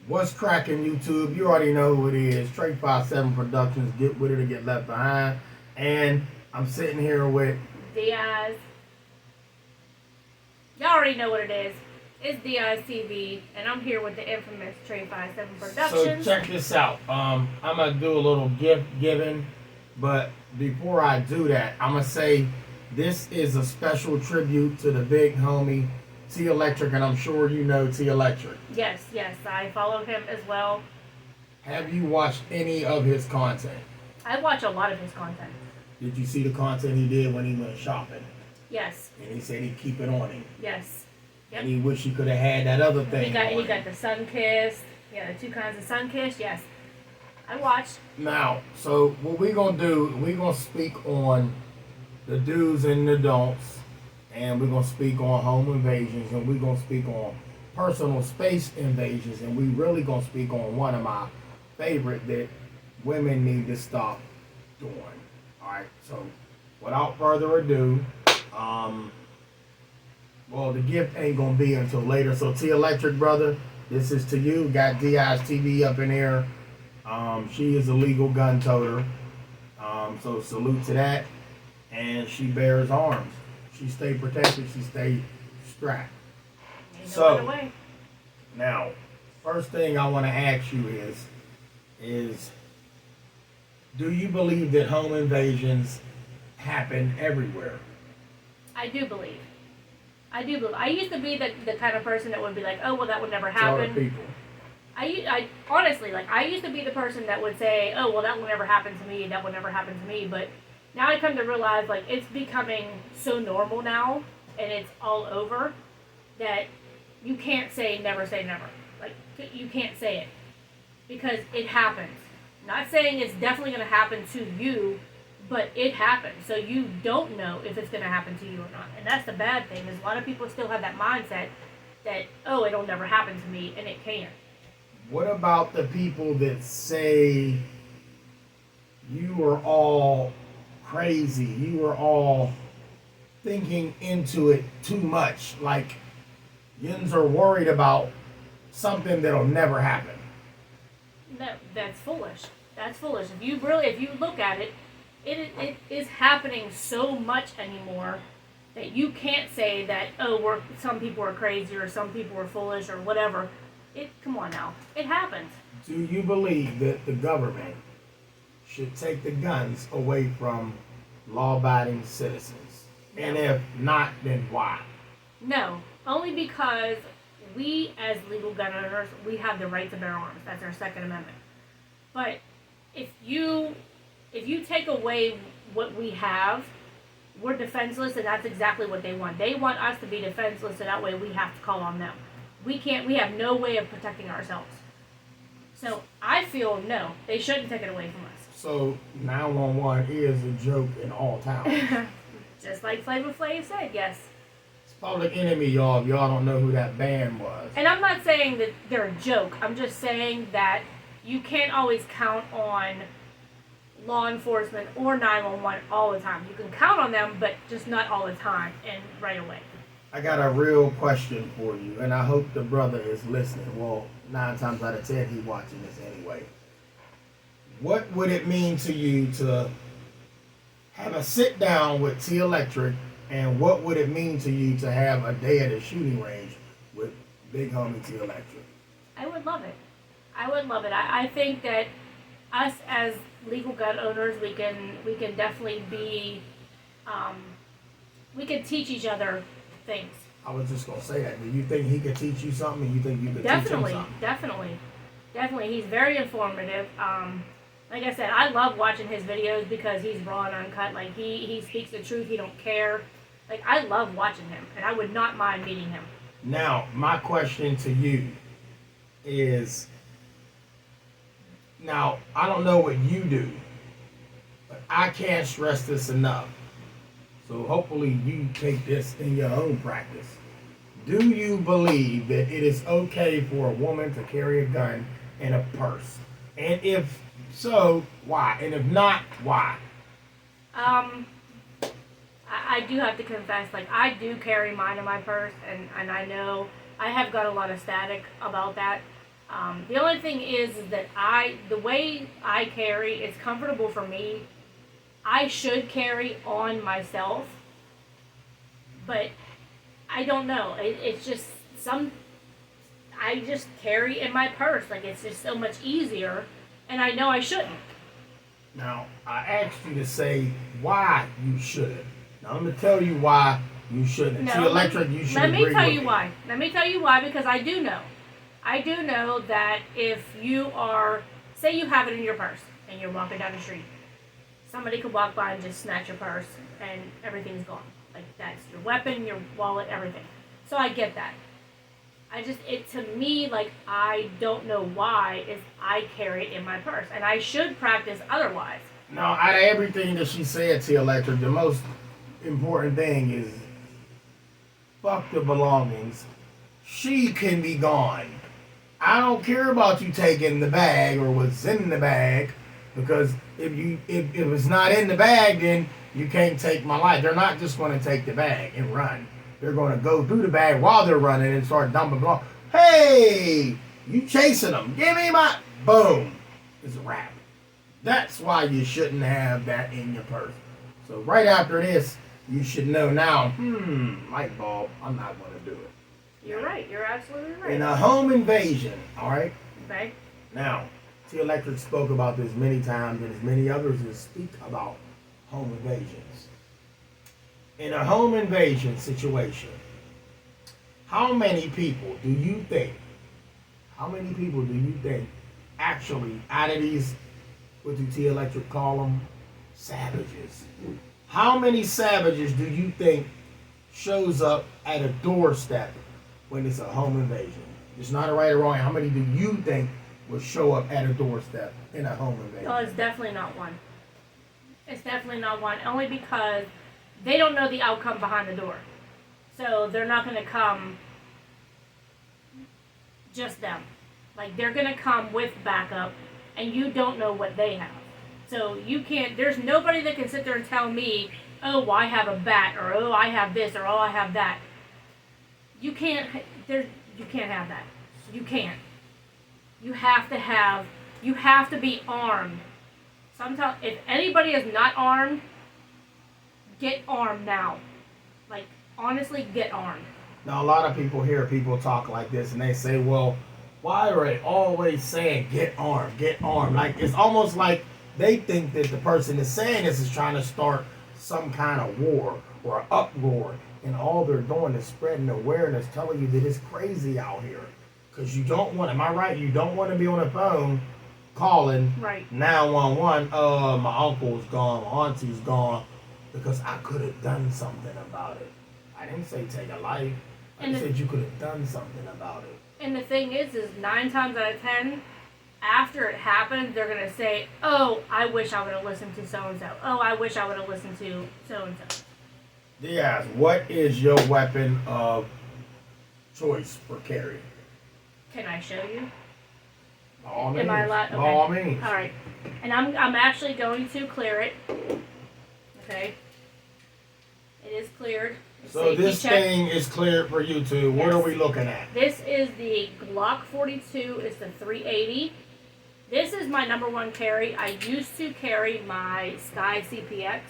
What's cracking, YouTube? You already know who it is. Straight 57 Productions. Get with it or get left behind. And I'm sitting here with Diaz. Y'all already know what it is. It's Diaz TV, and I'm here with the infamous Trade 57 Productions. So check this out. I'm gonna do a little gift giving, but before I do that, I'm gonna say this is a special tribute to the big homie T Electrik, and I'm sure you know T Electrik. Yes, I follow him as well. Have you watched any of his content? I watch a lot of his content. Did you see the content he did when he went shopping? Yes. And he said he'd keep it on him. Yes. Yep. And he wished he could have had that other thing. He got the sun kiss. Yeah, the two kinds of sun kiss. Yes. I watched. Now, so what we're gonna do, we're gonna speak on the do's and the don'ts, and we're gonna speak on home invasions, and we're gonna speak on personal space invasions, and we really gonna speak on one of my favorite that women need to stop doing. Alright, so without further ado, well, the gift ain't gonna be until later. So T Electrik, brother, this is to you. Got DI's TV up in here. She is a legal gun toter. So salute to that. And she bears arms. She stay protected. She stay strapped. So now, first thing I want to ask you is do you believe that home invasions happen everywhere? I do believe. I used to be the kind of person that would be like, oh, well, that would never happen. People. I honestly, I used to be the person that would say, oh, well, that will never happen to me, that will never happen to me. But now I come to realize, it's becoming so normal now, and it's all over, that you can't say never. You can't say it. Because it happens. Not saying it's definitely going to happen to you, but it happens. So you don't know if it's going to happen to you or not. And that's the bad thing, is a lot of people still have that mindset that, oh, it'll never happen to me, and it can. What about the people that say you are all crazy, you are all thinking into it too much, like yins are worried about something that'll never happen? No, that's foolish. That's foolish. If you look at it, it is happening so much anymore that you can't say that, oh, some people are crazy or some people are foolish or whatever. Come on now. It happens. Do you believe that the government should take the guns away from law-abiding citizens? No. And if not, then why? No. Only because we, as legal gun owners, we have the right to bear arms. That's our Second Amendment. But if you take away what we have, we're defenseless, and that's exactly what they want. They want us to be defenseless, so that way we have to call on them. We have no way of protecting ourselves. So I feel no, they shouldn't take it away from us. So 911 is a joke in all towns. Just like Flavor Flav said, yes. It's Public Enemy, y'all, if y'all don't know who that band was. And I'm not saying that they're a joke. I'm just saying that you can't always count on law enforcement or 911 all the time. You can count on them, but just not all the time and right away. I got a real question for you, and I hope the brother is listening. Well, 9 times out of 10, he's watching this anyway. What would it mean to you to have a sit down with T Electrik, and what would it mean to you to have a day at a shooting range with big homie T Electrik? I would love it. I think that us as legal gun owners, we can definitely be, we can teach each other things. I was just gonna say that. Do you think he could teach you something? And you think you could teach him something? Definitely. He's very informative. Like I said, I love watching his videos because he's raw and uncut. Like he speaks the truth. He don't care. Like I love watching him, and I would not mind meeting him. Now, my question to you is, now I don't know what you do, but I can't stress this enough. So hopefully you take this in your own practice. Do you believe that it is okay for a woman to carry a gun in a purse? And if so, why? And if not, why? I do have to confess, I do carry mine in my purse, and I know I have got a lot of static about that. The only thing is that the way I carry, it's comfortable for me. I should carry on myself, but I don't know. It's just I just carry in my purse. Like, it's just so much easier, and I know I shouldn't. Now, I asked you to say why you shouldn't. Now, I'm going to tell you why you shouldn't. No, See, Electric, you should let me agree tell with you me. why. Let me tell you why, because I do know. I do know that if you are, say you have it in your purse and you're walking down the street, somebody could walk by and just snatch your purse and everything's gone. Like, that's your weapon, your wallet, everything. So I get that. To me, like, I don't know why is I carry it in my purse. And I should practice otherwise. Now, out of everything that she said to Electric, the most important thing is fuck the belongings. She can be gone. I don't care about you taking the bag or what's in the bag, because if it's not in the bag, then you can't take my life. They're not just going to take the bag and run. They're going to go through the bag while they're running and start dumping belongings. Hey, you chasing them? Give me my boom. It's a wrap. That's why you shouldn't have that in your purse. So right after this, you should know now. Light bulb. I'm not going to do it. You're right. You're absolutely right. In a home invasion, all right? Okay. Now, T Electric spoke about this many times, and as many others that speak about home invasions. In a home invasion situation, how many people do you think actually, out of these, what do T Electric call them? Savages. How many savages do you think shows up at a doorstep when it's a home invasion? It's not a right or wrong. How many do you think will show up at a doorstep in a home invasion? No, it's definitely not one. It's definitely not one. Only because they don't know the outcome behind the door. So they're not going to come just them. Like, they're going to come with backup, and you don't know what they have. So you can't, there's nobody that can sit there and tell me, oh, well, I have a bat, or oh, I have this, or oh, I have that. You can't have that. You can't. You have to be armed. Sometimes, if anybody is not armed, get armed now. Like, honestly, get armed. Now, a lot of people hear people talk like this, and they say, well, why are they always saying get armed, get armed? Like, it's almost like they think that the person that's saying this is trying to start some kind of war or uproar, and all they're doing is spreading awareness, telling you that it's crazy out here. Because you don't want, am I right? You don't want to be on the phone calling 911. My uncle's gone, my auntie's gone, because I could have done something about it. I didn't say take a life. I said you could have done something about it. And the thing is 9 times out of 10, after it happens, they're going to say, oh, I wish I would have listened to so-and-so. Oh, I wish I would have listened to so-and-so. Diaz, what is your weapon of choice for carry? Can I show you? By all means. Am I allowed? Okay. By all means. All right. And I'm actually going to clear it. Okay. It is cleared. So this thing is cleared for you two. What are we looking at? This is the Glock 42. It's the 380. This is my number one carry. I used to carry my Sky CPX,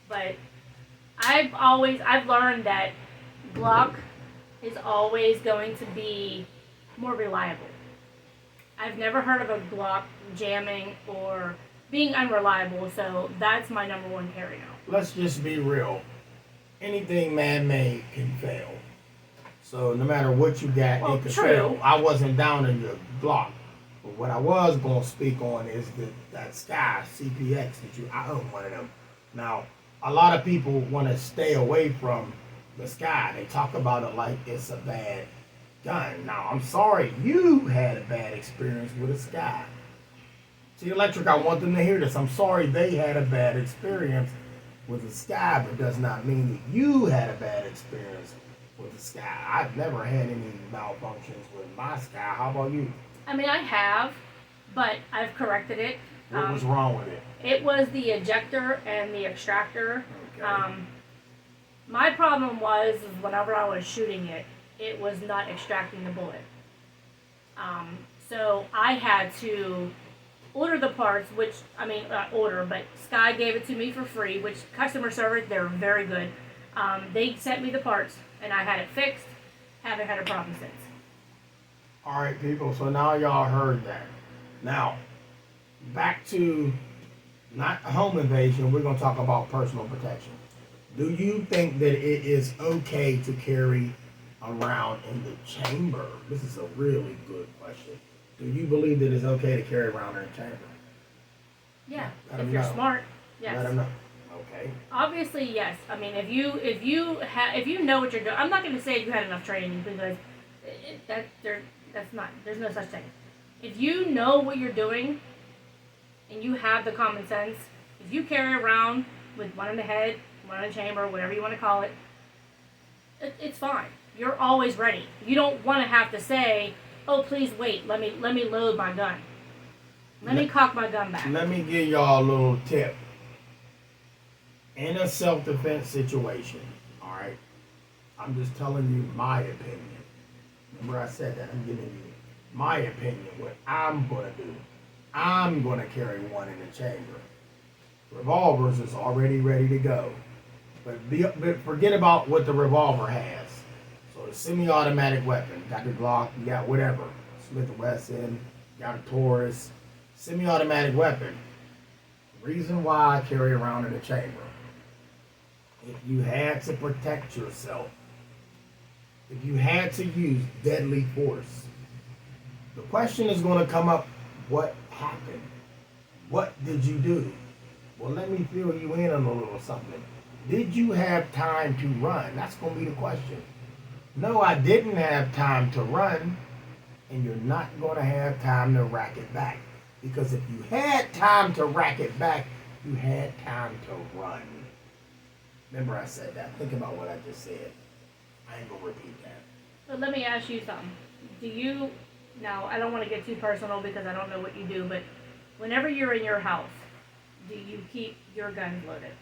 but I've learned that Glock is always going to be more reliable. I've never heard of a Glock jamming or being unreliable, so that's my number one carry now. Let's just be real. Anything man-made can fail. So no matter what you got, it can fail. I wasn't down in your Glock. But what I was going to speak on is that Sky CPX I own one of them. Now, a lot of people want to stay away from the Sky. They talk about it like it's a bad gun. Now, I'm sorry you had a bad experience with a Sky. See, Electric, I want them to hear this. I'm sorry they had a bad experience with the Sky, but does not mean that you had a bad experience with the Sky. I've never had any malfunctions with my Sky. How about you? I mean, I have, but I've corrected it. What was wrong with it? It was the ejector and the extractor. Okay. My problem was whenever I was shooting it, it was not extracting the bullet. So I had to order the parts, which I mean not order, but Sky gave it to me for free. Which customer service, they're very good. They sent me the parts, and I had it fixed. Haven't had a problem since. All right, people. So now y'all heard that. Now, back to not home invasion. We're gonna talk about personal protection. Do you think that it is okay to carry around in the chamber? This is a really good question. Do you believe that it's okay to carry around in the chamber? Yeah, Let if 'em you're know. smart, Let yes. them know. Okay. Obviously, yes. I mean, if you know what you're doing, I'm not going to say you had enough training because that's not there's no such thing. If you know what you're doing and you have the common sense, if you carry around with one in the head, one in the chamber, whatever you want to call it, it's fine. You're always ready. You don't want to have to say, "Oh, please wait. Let me load my gun. Let me cock my gun back." Let me give y'all a little tip. In a self-defense situation, all right, I'm just telling you my opinion. Remember I said that. I'm giving you my opinion, what I'm going to do. I'm going to carry one in the chamber. Revolvers is already ready to go. But forget about what the revolver has. So the semi-automatic weapon, got the Glock, you got whatever. Smith & Wesson, got a Taurus. Semi-automatic weapon. Reason why I carry around in the chamber. If you had to protect yourself, if you had to use deadly force, the question is going to come up, what happened? What did you do? Well, let me fill you in on a little something. Did you have time to run? That's going to be the question. No, I didn't have time to run, and you're not going to have time to rack it back. Because if you had time to rack it back, you had time to run. Remember I said that. Think about what I just said. I ain't gonna repeat that. But let me ask you something. Do you, now I don't want to get too personal because I don't know what you do, but whenever you're in your house, do you keep your guns loaded?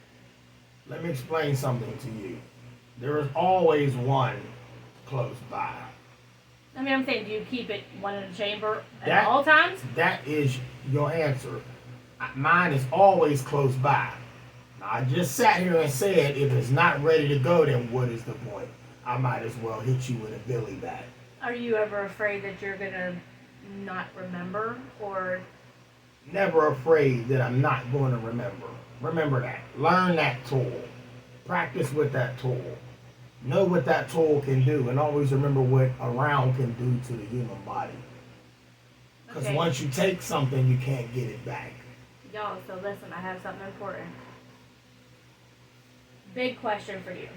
Let me explain something to you. There is always one close by. I mean, I'm saying, do you keep it one in the chamber at all times? That is your answer. Mine is always close by. Now, I just sat here and said, if it's not ready to go, then what is the point? I might as well hit you with a billy bat. Are you ever afraid that you're going to not remember, or? Never afraid that I'm not going to remember. Remember that. Learn that tool. Practice with that tool. Know what that tool can do, and always remember what a round can do to the human body. Because Okay. once you take something, you can't get it back. Y'all, so listen, I have something important. Big question for you.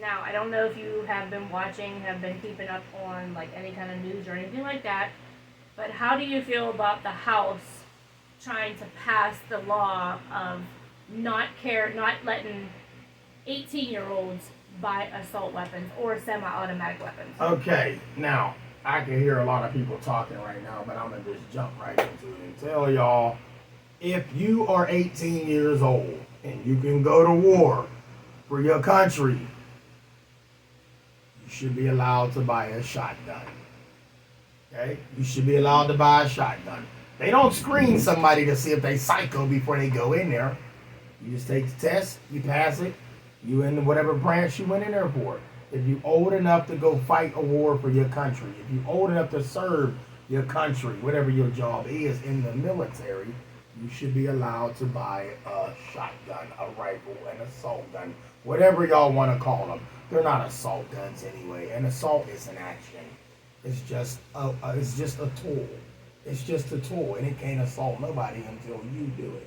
Now, I don't know if you have been watching, have been keeping up on like any kind of news or anything like that, but how do you feel about the House trying to pass the law of not letting 18-year-olds buy assault weapons or semi-automatic weapons? Okay, now, I can hear a lot of people talking right now, but I'm going to just jump right into it and tell y'all, if you are 18 years old and you can go to war for your country, you should be allowed to buy a shotgun. Okay? You should be allowed to buy a shotgun. They don't screen somebody to see if they psycho before they go in there. You just take the test, you pass it, you in whatever branch you went in there for. If you're old enough to go fight a war for your country, if you're old enough to serve your country, whatever your job is in the military, you should be allowed to buy a shotgun, a rifle, an assault gun, whatever y'all want to call them. They're not assault guns anyway. An assault is an action. It's just a tool. It's just a tool, and it can't assault nobody until you do it.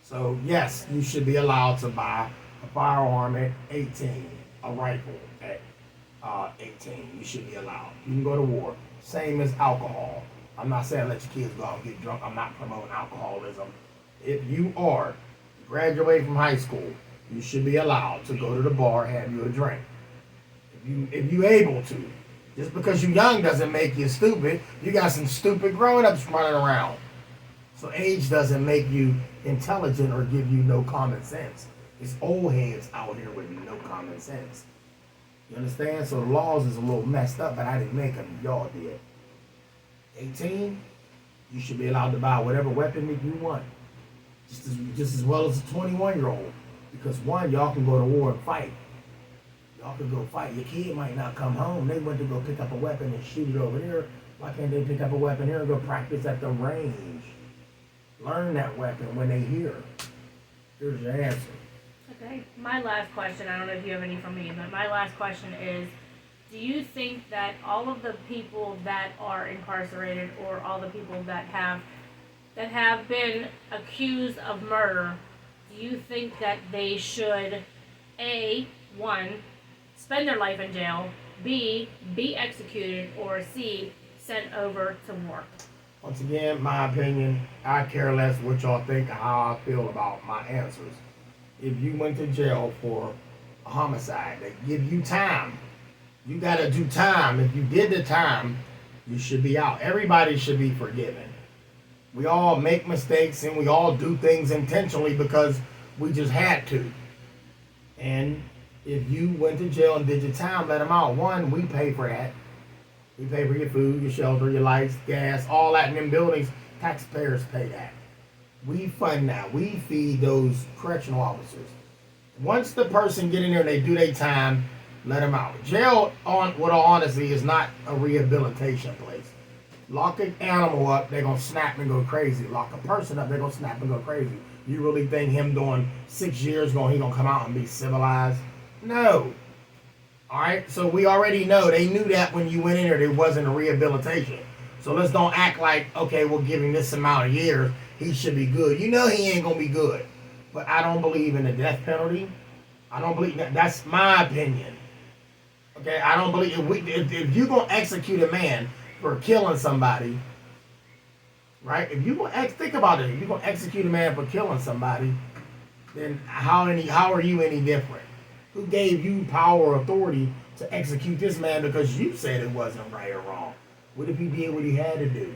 So yes, you should be allowed to buy a firearm at 18, a rifle at 18. You should be allowed. You can go to war. Same as alcohol. I'm not saying let your kids go out and get drunk. I'm not promoting alcoholism. If you are graduating from high school, you should be allowed to go to the bar and have you a drink. If you able to. Just because you're young doesn't make you stupid. You got some stupid grown-ups running around. So age doesn't make you intelligent or give you no common sense. It's old heads out here with no common sense. You understand? So the laws is a little messed up, but I didn't make them. Y'all did. 18, you should be allowed to buy whatever weapon that you want, just as well as a 21-year-old. Because one, y'all can go to war and fight. Y'all can go fight. Your kid might not come home. They went to go pick up a weapon and shoot it over there. Why can't they pick up a weapon here and go practice at the range? Learn that weapon when they hear. Here's your answer. Okay. My last question, I don't know if you have any for me, but my last question is, do you think that all of the people that are incarcerated, or all the people that have been accused of murder, do you think that they should, A, one, spend their life in jail, B, be executed, or C, sent over to war? Once again, my opinion, I care less what y'all think or how I feel about my answers. If you went to jail for a homicide, they give you time. You gotta do time. If you did the time, you should be out. Everybody should be forgiven. We all make mistakes and we all do things intentionally because we just had to. And if you went to jail and did your time, let them out. One, we pay for that. We pay for your food, your shelter, your lights, gas, all that in them buildings. Taxpayers pay that. We fund that. We feed those correctional officers. Once the person get in there and they do their time, let them out. Jail, with all honesty, is not a rehabilitation place. Lock an animal up, they're going to snap and go crazy. Lock a person up, they're going to snap and go crazy. You really think him doing 6 years, he going to come out and be civilized? No. Alright, so we already know. They knew that when you went in there, there wasn't a rehabilitation. So let's don't act like, okay, we'll give him this amount of years. He should be good. You know he ain't going to be good. But I don't believe in the death penalty. I don't believe that. That's my opinion. Okay, I don't believe if you're going to execute a man for killing somebody, right? If you're going to think about it, if you're going to execute a man for killing somebody, then how are you any different? Who gave you power or authority to execute this man because you said it wasn't right or wrong? What if he did what he had to do?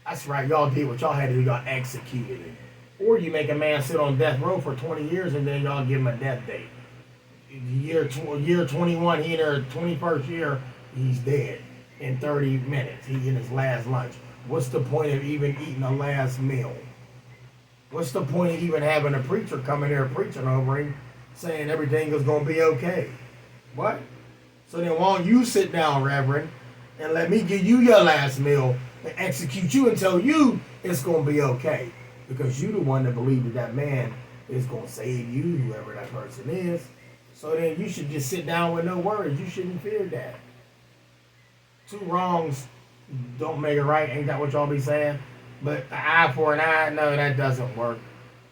That's right, y'all did what y'all had to do, y'all executed it. Or you make a man sit on death row for 20 years and then y'all give him a death date. Year 21, he in their 21st year, he's dead in 30 minutes. He in his last lunch. What's the point of even eating a last meal? What's the point of even having a preacher come in there preaching over him, saying everything is going to be okay? What? So then why don't you sit down, Reverend, and let me give you your last meal and execute you and tell you it's going to be okay? Because you the one that believed that that man is going to save you, whoever that person is. So then you should just sit down with no worries. You shouldn't fear that. Two wrongs don't make it right. Ain't that what y'all be saying? But an eye for an eye, no, that doesn't work.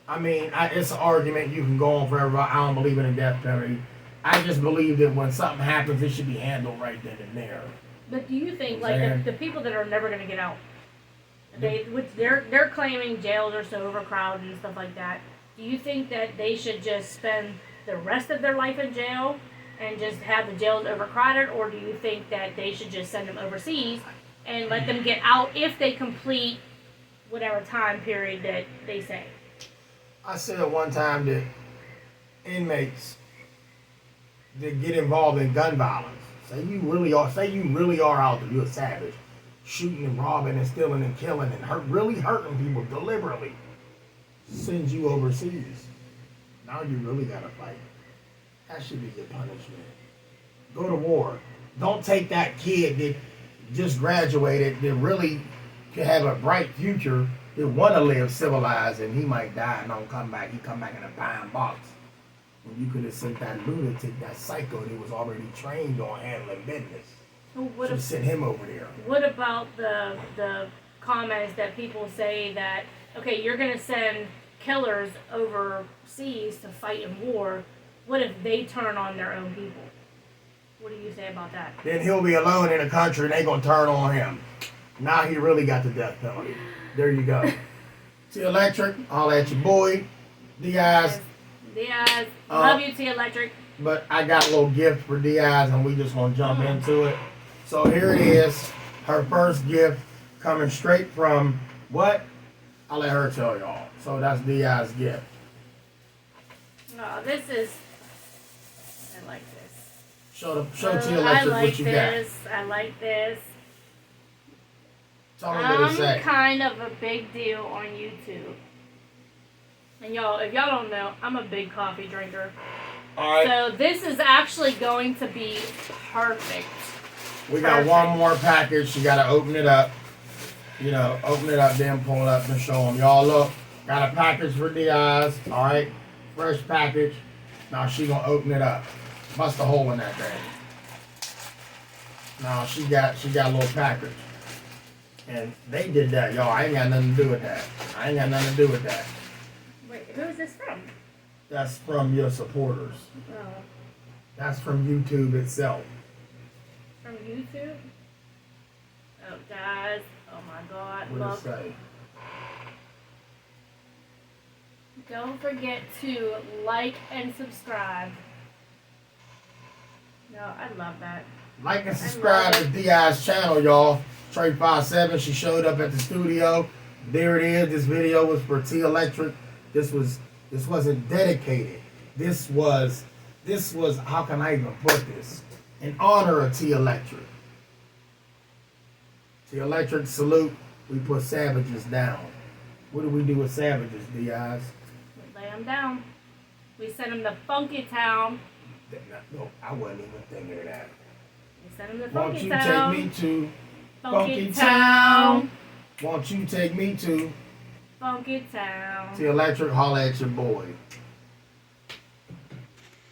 I mean, it's an argument you can go on forever. I don't believe in a death penalty. I just believe that when something happens, it should be handled right then and there. But do you think, like, the people that are never going to get out, they're claiming jails are so overcrowded and stuff like that, do you think that they should just spend the rest of their life in jail and just have the jails overcrowded, or do you think that they should just send them overseas and let them get out if they complete whatever time period that they say? I said one time that inmates that get involved in gun violence, say you really are out there, you're a savage, shooting and robbing and stealing and killing and really hurting people deliberately, sends you overseas. Now you really gotta fight. That should be your punishment. Go to war. Don't take that kid that just graduated, that really could have a bright future, that want to live civilized, and he might die and don't come back. He come back in a pine box. When you could have sent that lunatic, that psycho that was already trained on handling business. Should have sent him over there. What about the comments that people say that, okay, you're going to send killers overseas to fight in war? What if they turn on their own people? What do you say about that? Then he'll be alone in the country and they going to turn on him. Now he really got the death penalty. There you go. T Electrik, I'll at your boy. Diaz. Love you, T Electrik. But I got a little gift for Diaz and we just going to jump into it. So here it is. Her first gift coming straight from what? I'll let her tell y'all. So that's Diaz's gift. Oh, this is... I like this. Show T Electrik what you got. I like this. Tell me what it say. I'm kind of a big deal on YouTube. And y'all, if y'all don't know, I'm a big coffee drinker. Alright. So this is actually going to be perfect. We got one more package. You gotta open it up. You know, open it up, then pull it up and show them. Y'all look. Got a package for Diaz. Alright. Fresh package. Now she gonna open it up. Bust a hole in that thing. Now she got a little package. And they did that, y'all. I ain't got nothing to do with that. I ain't got nothing to do with that. Wait, who is this from? That's from your supporters. Oh. That's from YouTube itself. From YouTube? Oh, guys. Oh, my God. What Look. it say? Don't forget to like and subscribe. No, I love that. Like and subscribe to Di's channel, y'all. Trey57, she showed up at the studio. There it is. This video was for T Electric. This wasn't dedicated. This was how can I even put this? In honor of T Electric. T Electric salute. We put savages down. What do we do with savages, Diaz? We lay them down. We send them to Funky Town. No, I wasn't even thinking of that. We send them to Won't Funky you Town. take me to Funky Town. Won't you take me to Funky Town. T Electric? Holla at your boy.